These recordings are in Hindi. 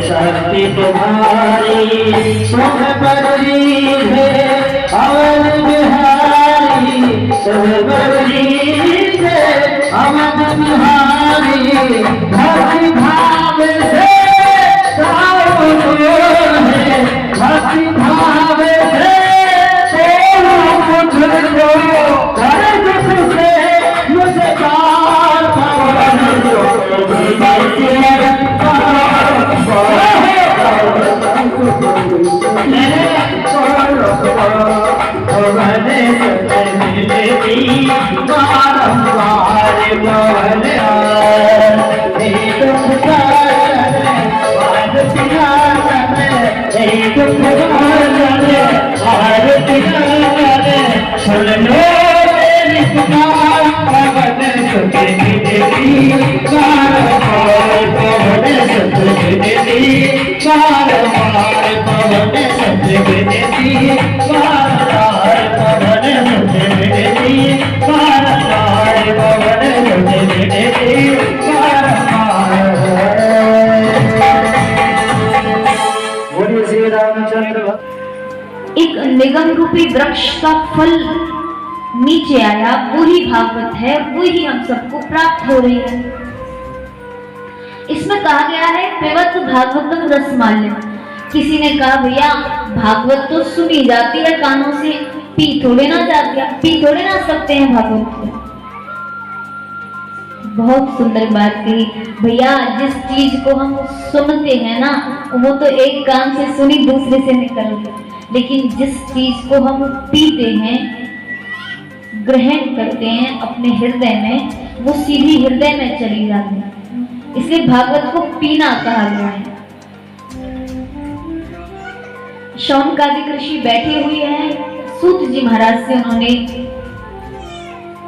शक्ति तुम्हारी सुख बड़ी है अवध बिहारी सुख बड़ी है अवध बिहारी भक्ति भाव से भक्ति भाव से मुझे एक निगम रूपी वृक्ष का फल नीचे आया, वही भागवत है, वही हम सबको प्राप्त हो रही है। इसमें कहा गया है पिबत भागवतम रसमाल्यम। किसी ने कहा भैया भागवत तो सुनी जाती है कानों से, पी थोड़े ना जाती है, पी थोड़े ना सकते हैं भागवत को। बहुत सुंदर बात कही भैया, जिस चीज को हम सुनते हैं ना वो तो एक कान से सुनी दूसरे से निकल गई, लेकिन जिस चीज को हम पीते हैं, ग्रहण करते हैं अपने हृदय में, वो सीधी हृदय में चली जाती है। इसलिए भागवत को पीना कहा गया है। शौनकादिक ऋषि बैठे हुए हैं, सूत जी महाराज से उन्होंने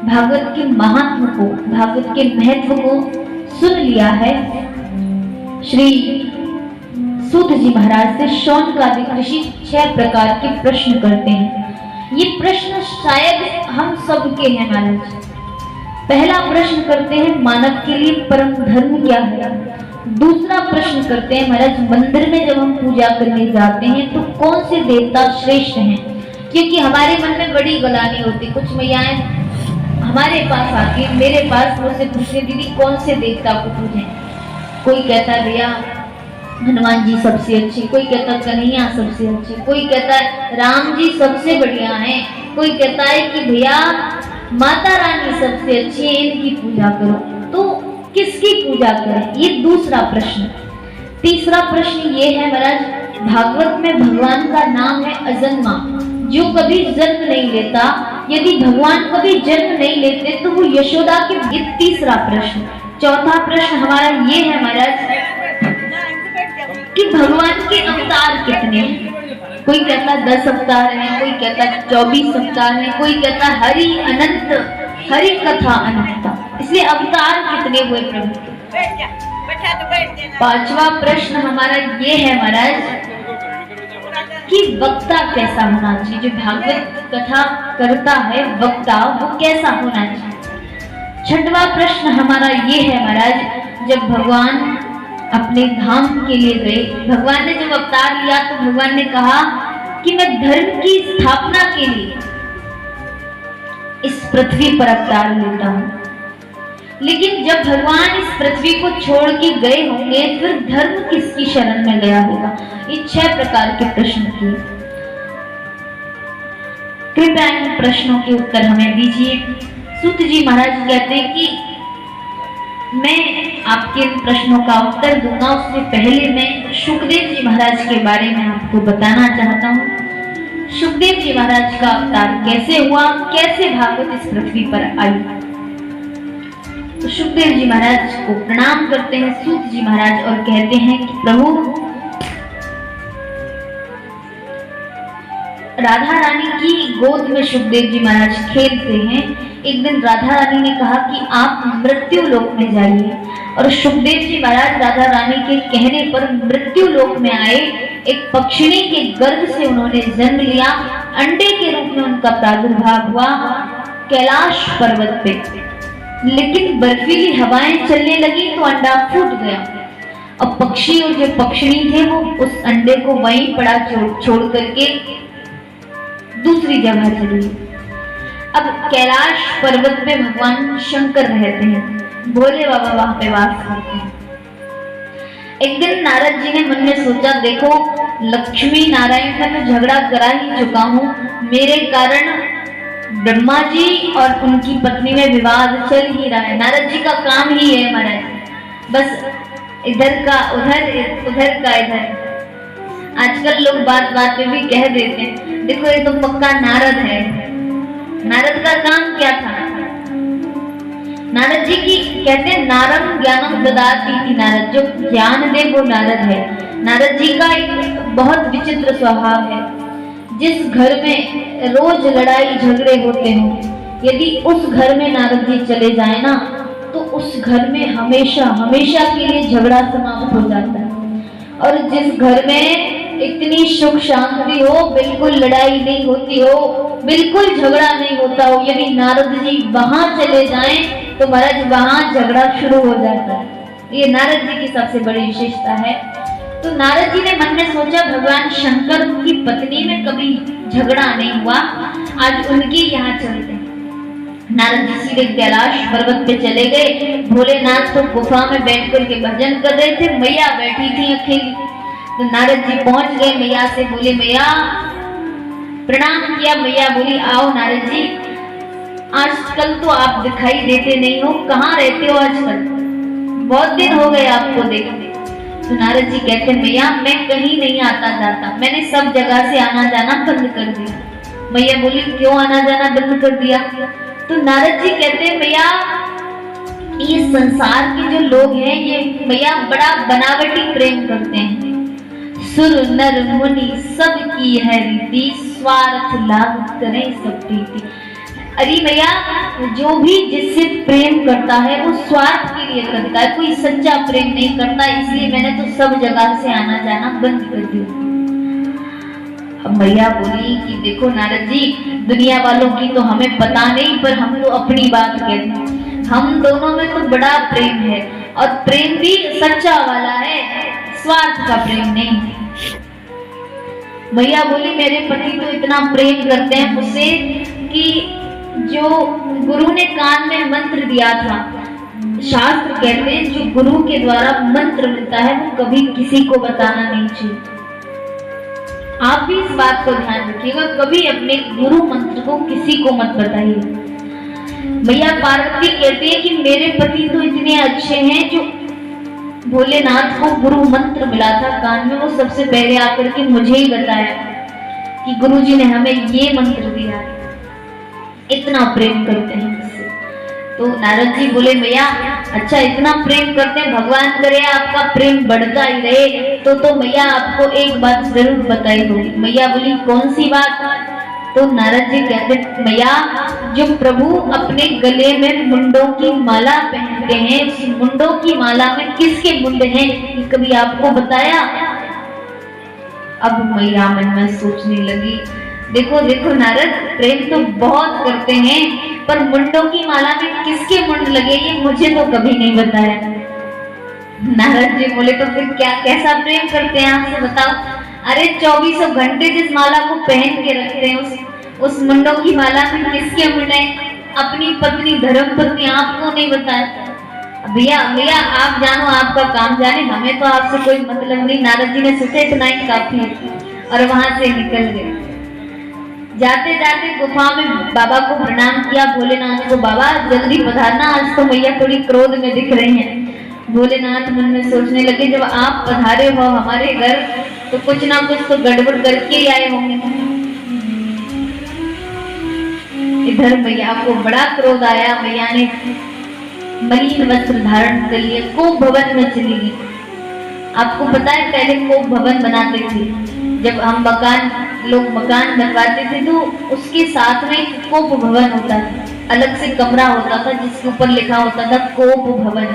भागवत के महात्म को, भागवत के महत्व को सुन लिया है। श्री सूत जी महाराज से शौनकादिक ऋषि 6 प्रकार के प्रश्न करते हैं। ये प्रश्न शायद हम सबके हैं महाराज। पहला प्रश्न करते हैं मानव के लिए परम धर्म क्या है। दूसरा प्रश्न करते हैं महाराज मंदिर में जब हम पूजा करने जाते हैं तो कौन से देवता श्रेष्ठ हैं, क्योंकि हमारे मन में बड़ी गलानी होती। कुछ मैयाएं हमारे पास आती है, मेरे पास, मुझसे पूछते दीदी कौन से देवता को पूजें। कोई कहता है भैया हनुमान जी सबसे अच्छे, कोई कहता है कन्हैया सबसे अच्छे, कोई कहता है राम जी सबसे बढ़िया हैं, कोई कहता है कि भैया माता रानी सबसे अच्छी है, इनकी पूजा करो। तो किसकी पूजा करें, ये दूसरा प्रश्न। तीसरा प्रश्न ये है महाराज भागवत में भगवान का नाम है अजन्मा, जो कभी जन्म नहीं लेता। यदि भगवान कभी जन्म नहीं लेते तो वो यशोदा के। ये तीसरा प्रश्न। चौथा प्रश्न हमारा ये है महाराज कि भगवान के अवतार कितने हैं। कोई कहता 10 अवतार हैं, कोई कहता 24 अवतार हैं, कोई कहता हरि अनंत, हरि कथा अनंता। इसलिए अवतार कितने हुए प्रभु के। पांचवा प्रश्न हमारा ये है महाराज कि वक्ता कैसा होना चाहिए। जो भागवत कथा करता है वक्ता, वो कैसा होना चाहिए। छठवां प्रश्न हमारा ये है महाराज जब भगवान अपने धाम के लिए गए, भगवान ने जब अवतार लिया तो भगवान ने कहा कि मैं धर्म की स्थापना के लिए इस पृथ्वी पर अवतार लेता हूं। लेकिन जब भगवान इस पृथ्वी को छोड़ के गए होंगे फिर धर्म किसकी शरण में गया होगा। ये 6 प्रकार के प्रश्न किए। कृपया इन प्रश्नों के उत्तर हमें दीजिए। सूत जी महाराज कहते हैं कि मैं आपके इन प्रश्नों का उत्तर दूंगा, उससे पहले मैं सुखदेव जी महाराज के बारे में आपको बताना चाहता हूँ। सुखदेव जी महाराज का अवतार कैसे हुआ, कैसे भागवत इस पृथ्वी पर आई। तो सुखदेव जी महाराज को प्रणाम करते हैं सूत जी महाराज और कहते हैं कि प्रभु राधा रानी की गोद में सुखदेव जी महाराज खेलते हैं। एक दिन राधा रानी ने कहा कि आप मृत्यु लोक में जाइए, और सुखदेव जी महाराज राधा रानी के कहने पर मृत्यु लोक में आए। एक पक्षिणी के गर्भ से उन्होंने जन्म लिया, अंडे के रूप में उनका प्रादुर्भाव हुआ कैलाश पर्वत पे। लेकिन बर्फीली हवाएं चलने लगी तो अंडा फूट गया। अब पक्षी और जो पक्षिणी थे वो उस अंडे को वहीं पड़ा छोड़ करके दूसरी जगह चली। अब कैलाश पर्वत पे भगवान शंकर रहते हैं, भोले बाबा वहां पे वास करते हैं। एक दिन नारद जी ने मन में सोचा, देखो लक्ष्मी नारायण का तो झगड़ा करा ही चुका हूँ, मेरे कारण ब्रह्मा जी और उनकी पत्नी में विवाद चल ही रहा है। नारद जी का काम ही है महाराज, बस इधर का उधर, उधर का इधर। आजकल लोग बात बात में भी कह देते हैं, देखो ये तो पक्का नारद है। नारद का काम क्या था? नारद जी की कहते हैं नारम ज्ञानम ददाति थी, नारद जो ज्ञान दे वो नारद है। नारद जी का एक बहुत विचित्र स्वभाव है। जिस घर में रोज लड़ाई झगड़े होते हो, यदि उस घर में नारद जी चले जाए ना तो उस घर में हमेशा हमेशा के लिए झगड़ा समाप्त हो जाता है। और जिस घर में इतनी सुख शांति हो, बिल्कुल लड़ाई नहीं होती हो, बिल्कुल झगड़ा नहीं होता हो, यदि नारद जी वहां चले जाएं तो महाराज वहां झगड़ा शुरू हो जाता है। ये नारद जी की सबसे बड़ी विशेषता है। तो नारद जी ने मन में सोचा, भगवान शंकर की पत्नी में कभी झगड़ा नहीं हुआ, आज उनके यहाँ चलते हैं। नारद जी सीधे कैलाश पर्वत पे चले गए। भोलेनाथ तो गुफा में बैठ करके भजन कर रहे थे, मैया बैठी थी अकेली। तो नारद जी पहुंच गए, मैया से बोले, मैया प्रणाम किया। मैया बोली, आओ नारद जी, आजकल तो आप दिखाई देते नहीं हो, कहाँ रहते हो आजकल, बहुत दिन हो गए आपको देखे। तो नारद जी कहते, मैया मैं कहीं नहीं आता जाता, मैंने सब जगह से आना जाना बंद कर दिया। मैया बोली, क्यों आना जाना बंद कर दिया? तो नारद जी कहते, मैया ये संसार के जो लोग हैं ये मैया बड़ा बनावटी प्रेम करते हैं। सुर नर मुनि सब की है रीति, स्वार्थ लाभ करें सब प्रीति। अरे मैया जो भी जिससे प्रेम करता है वो स्वार्थ के लिए करता है, कोई सच्चा प्रेम नहीं करता, इसलिए मैंने तो सब जगह से आना जाना बंद कर दिया। अब मैया बोली कि देखो नारद जी, दुनिया वालों की तो हमें पता नहीं, पर हम तो अपनी बात कहते हैं, हम दोनों में तो बड़ा प्रेम है, और प्रेम भी सच्चा वाला है, स्वार्थ का प्रेम नहीं है। मैया बोली, मेरे पति तो इतना प्रेम करते हैं मुझसे कि जो गुरु ने कान में मंत्र दिया था, शास्त्र कहते हैं जो गुरु के द्वारा मंत्र मिलता है वो कभी किसी को बताना नहीं चाहिए। आप भी इस बात को ध्यान रखिएगा, कभी अपने गुरु मंत्र को किसी को मत बताइए। मैया पार्वती कहती है कि मेरे पति तो इतने अच्छे हैं, जो भोलेनाथ को गुरु मंत्र मिला था कान में, वो सबसे पहले आकर के मुझे ही बताया कि गुरुजी ने हमें ये मंत्र दिया है, इतना प्रेम करते हैं मुझसे। तो नारद जी बोले, मैया अच्छा इतना प्रेम करते हैं, भगवान करे आपका प्रेम बढ़ता ही रहे। तो मैया आपको एक बात जरूर बताई होगी। मैया बोली, कौन सी बात? तो नारद जी कहते, मैया जो प्रभु अपने गले में मुंडों की माला पहनते हैं, उस मुंडों की माला में किसके मुंड हैं, ये कभी आपको बताया? अब मैया मन में सोचने लगी, देखो देखो नारद प्रेम तो बहुत करते हैं, पर मुंडों की माला में किसके मुंड लगे ये मुझे तो कभी नहीं बताया। नारद जी बोले, तो फिर क्या कैसा प्रेम करते हैं आपसे बताओ? अरे 24 घंटे जिस माला को पहन के रखते हैं, उस मुंडों की माला में किसके मुंड है? अपनी पत्नी धर्म पत्नी, आपको नहीं बताया। भैया भैया आप जानो, आपका काम जाने, हमें तो आपसे कोई मतलब नहीं। नारद जी ने सोचा इतना ही काफी है, और वहां से निकल गए। जाते जाते गुफा में बाबा को प्रणाम किया, भोलेनाथ को, बाबा जल्दी पधारना, आज तो मैया थोड़ी क्रोध में दिख रही हैं। भोलेनाथ मन में सोचने लगे, जब आप पधारे हो हमारे घर तो कुछ ना कुछ तो गड़बड़ करके ही आए होंगे। इधर मैया को बड़ा क्रोध आया, मैया ने मलिन वस्त्र धारण कर लिए, कोप भवन में चली गई। आपको पता है पहले कोप भवन बनाते थे, जब हम लोग मकान बनवाते थे तो उसके साथ में एक कोप भवन होता था, अलग से कमरा होता था जिसके ऊपर लिखा होता था कोप भवन।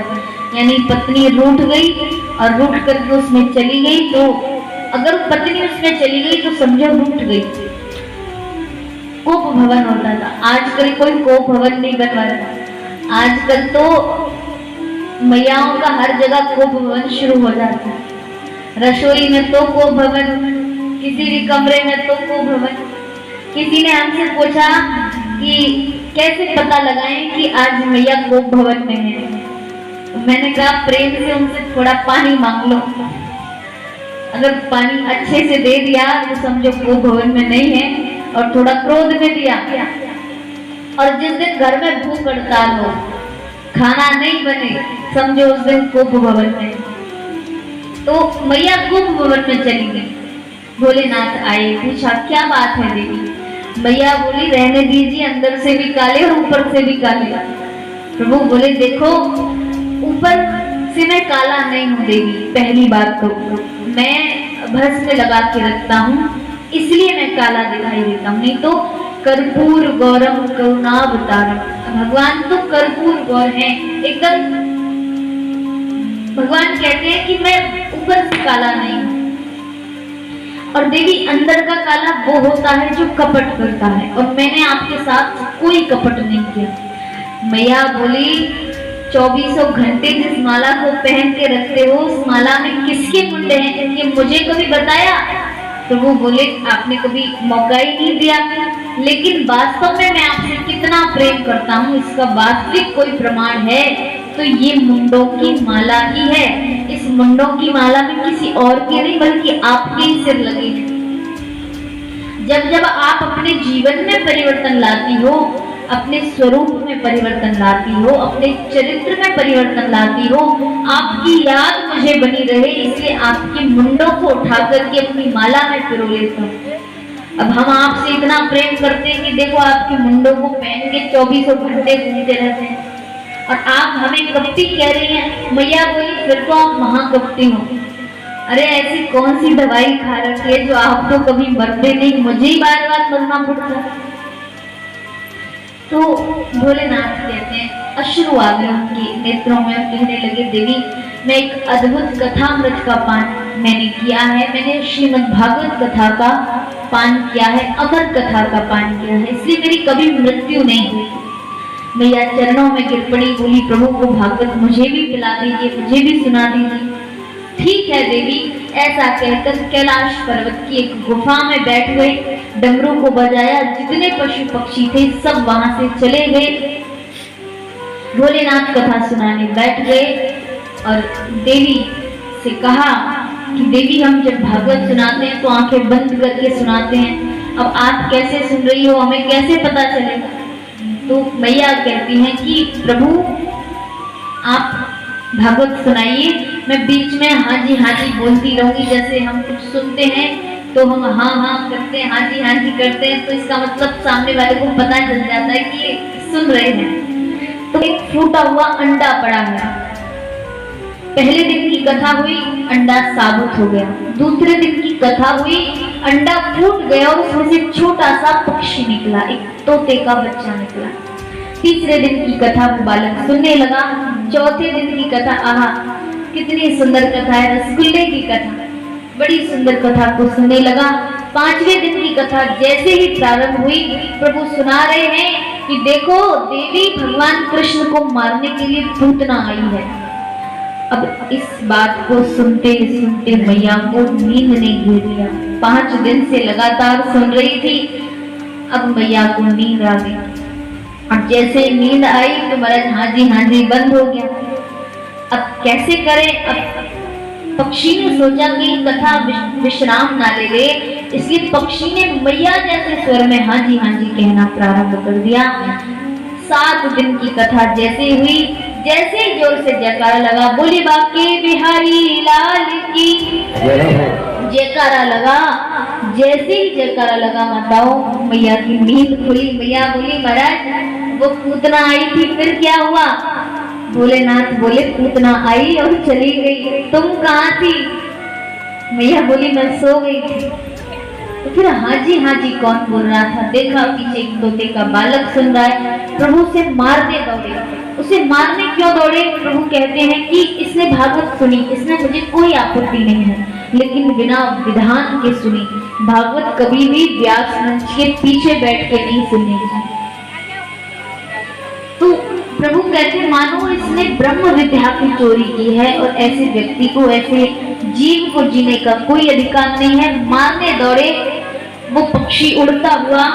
यानी पत्नी रूठ गई और रूठ करके उसमें चली गई तो अगर पत्नी उसमें चली गई तो समझो लूट गई। कोप भवन होता था, आजकल कोई कोप भवन नहीं बनवा रहा। आजकल तो मैयाओं का हर जगह कोप भवन शुरू हो जाता है। रसोई में तो कोप भवन, किसी भी कमरे में तो कोप भवन। किसी ने हमसे पूछा कि कैसे पता लगाएं कि आज मैया कोप भवन में है। तो मैंने कहा प्रेम से उनसे थोड़ा पानी मांग लो, अगर पानी अच्छे से दे दिया तो समझो कोप भवन में नहीं है, और थोड़ा क्रोध में दिया, और जिस दिन घर में भूख हड़ताल हो, खाना नहीं बने, समझो उस दिन कोप भवन में। तो मैया कोप भवन में चली गई। भोलेनाथ आए, पूछा क्या बात है देवी। मैया बोली रहने दीजिए, अंदर से भी काले और ऊपर से भी काले। प्रभु बोले देखो ऊपर से मैं काला नहीं हूँ देवी, पहली बात तो मैं भस्म लगा के रखता हूँ इसलिए मैं काला दिखाई देता हूँ, नहीं तो कर्पूर गौरम करुणावतारम। भगवान तो कर्पूर गौर है एकदम। भगवान कहते हैं कि मैं ऊपर से काला नहीं हूँ। और देवी अंदर का काला वो होता है जो कपट करता है, और मैंने आपके साथ कोई कपट नहीं किया। मैया बोली 24 घंटे जिस माला को पहन के रखते हो उस माला में किसके मुंडे हैं, ये मुझे कभी बताया? तो वो बोले आपने कभी मौका ही नहीं दिया, लेकिन वास्तव में मैं आपसे कितना प्रेम करता हूँ इसका वास्तविक कोई प्रमाण है तो ये मुंडों की माला ही है। इस मुंडों की माला में किसी और के नहीं बल्कि आपके ही सिर लगे हैं। जब जब आप अपने जीवन में परिवर्तन लाती हो, अपने स्वरूप में परिवर्तन लाती हो, अपने चरित्र में परिवर्तन लाती हो, आपकी याद मुझे बनी रहे इसलिए आपके मुंडों को उठा करके अपनी माला में पिरो लेता हूँ। अब हम आपसे इतना प्रेम करते हैं कि देखो आपके मुंडों को पहन के 24 घंटे घूमते रहते हैं, और आप हमें कपटी कह रही हैं। मैया बोली फिर तो आप महाकपटी हो। अरे ऐसी कौन सी दवाई खा रखी है जो आप तो कभी मरते नहीं, मुझे ही बार बार मरना पड़ता है। तो भोलेनाथ कहते हैं अश्रु आ गए उनके नेत्रों में, कहने लगे देवी मैं एक अद्भुत कथामृत का पान मैंने किया है, मैंने श्रीमद् भागवत कथा का पान किया है, अमर कथा का पान किया है, इसलिए मेरी कभी मृत्यु नहीं हुई। मैया चरणों में गिर पड़ी, बोली प्रभु को भागवत मुझे भी पिला दीजिए, मुझे भी सुना दीजिए। ठीक है देवी, ऐसा कहकर कैलाश पर्वत की एक गुफा में बैठ गए, डमरू को बजाया, जितने पशु पक्षी थे सब वहां से चले गए। भोलेनाथ कथा सुनाने बैठ गए और देवी से कहा कि देवी हम जब भागवत सुनाते हैं तो आंखें बंद करके सुनाते हैं, अब आप कैसे सुन रही हो हमें कैसे पता चलेगा? तो मैया कहती हैं कि प्रभु आप भागवत सुनाइए, मैं बीच में हाँ जी बोलती रहूंगी, जैसे हम कुछ सुनते हैं तो हम हाँ करते हैं, हाँ जी करते हैं, तो इसका मतलब सामने वाले को पता चल जाता है कि सुन रहे हैं। तो एक फूटा हुआ अंडा पड़ा है। पहले दिन की कथा हुई, अंडा साबुत हो गया। दूसरे दिन की कथा हुई, अंडा फूट गया और उसमें से छोटा सा पक्षी निकला, एक तोते का बच्चा निकला। तीसरे दिन की कथा वो बालक सुनने लगा। चौथे दिन की कथा, आहा कितनी सुंदर कथा है, रसगुल्ले की कथा, बड़ी सुंदर कथा को सुनने लगा। पांचवें दिन की कथा जैसे ही प्रारंभ हुई, प्रभु सुना रहे हैं कि देखो देवी भगवान कृष्ण को मारने के लिए पूतना आई है। अब इस बात को सुनते सुनते मैया को नींद ने घेर लिया। 5 दिन से लगातार सुन रही थी, अब मैया को नींद आ गई। और जैसे नींद आई तो महाराज हाँ जी बंद हो गया। अब कैसे करें? अब पक्षी ने सोचा कि कथा विश्राम ना ले ले, इसलिए पक्षी ने मैया जैसे स्वर में हाँ जी कहना प्रारंभ कर दिया। 7 दिन की कथा जैसे हुई, जैसे ही जोर से जयकारा लगा, बोली बाके बिहारी लाल की जयकारा लगा। जैसे ही जयकारा लगा माताओं, मैया की नींद खुली। मैया बोली महाराज वो पूतना आई थी, फिर क्या हुआ? भोलेनाथ बोले पूतना आई और चली गई, तुम कहाँ थी? मैया बोली मैं सो गई थी। तो फिर हाँ जी कौन बोल रहा था? देखा पीछे एक तोते का बालक सुन रहा है। प्रभु से मारने दौड़े। उसे मारने क्यों दौड़े? प्रभु कहते हैं कि इसने भागवत सुनी, इसमें मुझे कोई आपत्ति नहीं है, लेकिन बिना विधान के सुनी। भागवत कभी भी व्यास मंच के पीछे बैठ के नहीं सुननी चाहिए। तो प्रभु कहते मानो इसने ब्रह्म विद्या की चोरी की है और ऐसे व्यक्ति को, ऐसे जीव को जीने का कोई अधिकार नहीं है। मारने दौड़े वो पक्षी उड़ता हुआ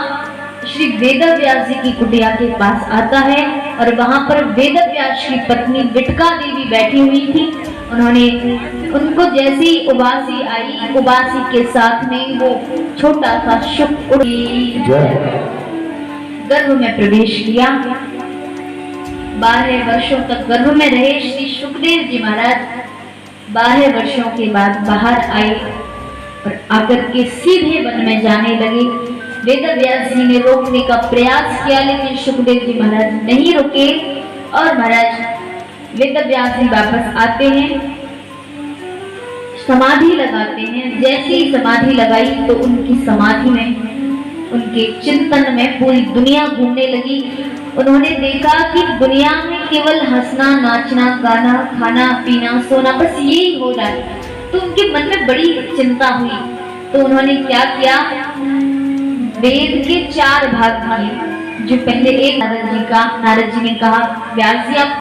श्री वेदव्यास जी की कुटिया के पास आता है और वहां पर वेदव्यास की पत्नी विटका देवी बैठी हुई थी। उन्होंने उनको जैसी उबासी आई, उबासी के साथ में वो छोटा सा शुक उड़ी गर्भ में प्रवेश किया। 12 वर्षों तक गर्भ में रहे श्री सुखदेव जी महाराज 12 वर्षों के बाद बाहर आए और आकर के सीधे वन में जाने लगे। वेदव्यास जी ने रोकने का प्रयास किया लेकिन सुखदेव जी महाराज नहीं रुके और महाराज वेदव्यास जी वापस आते हैं, समाधि लगाते हैं। जैसे ही समाधि लगाई तो उनकी समाधि में, उनके चिंतन में पूरी दुनिया घूमने लगी। उन्होंने देखा कि दुनिया में केवल हंसना, नाचना, गाना, खाना, पीना, सोना, बस यही हो रहा है। तो उनके मन में बड़ी चिंता हुई। तो उन्होंने क्या किया, वेद के 4 भाग किए। जो पहले एक नारद जी ने कहा व्यास जी आप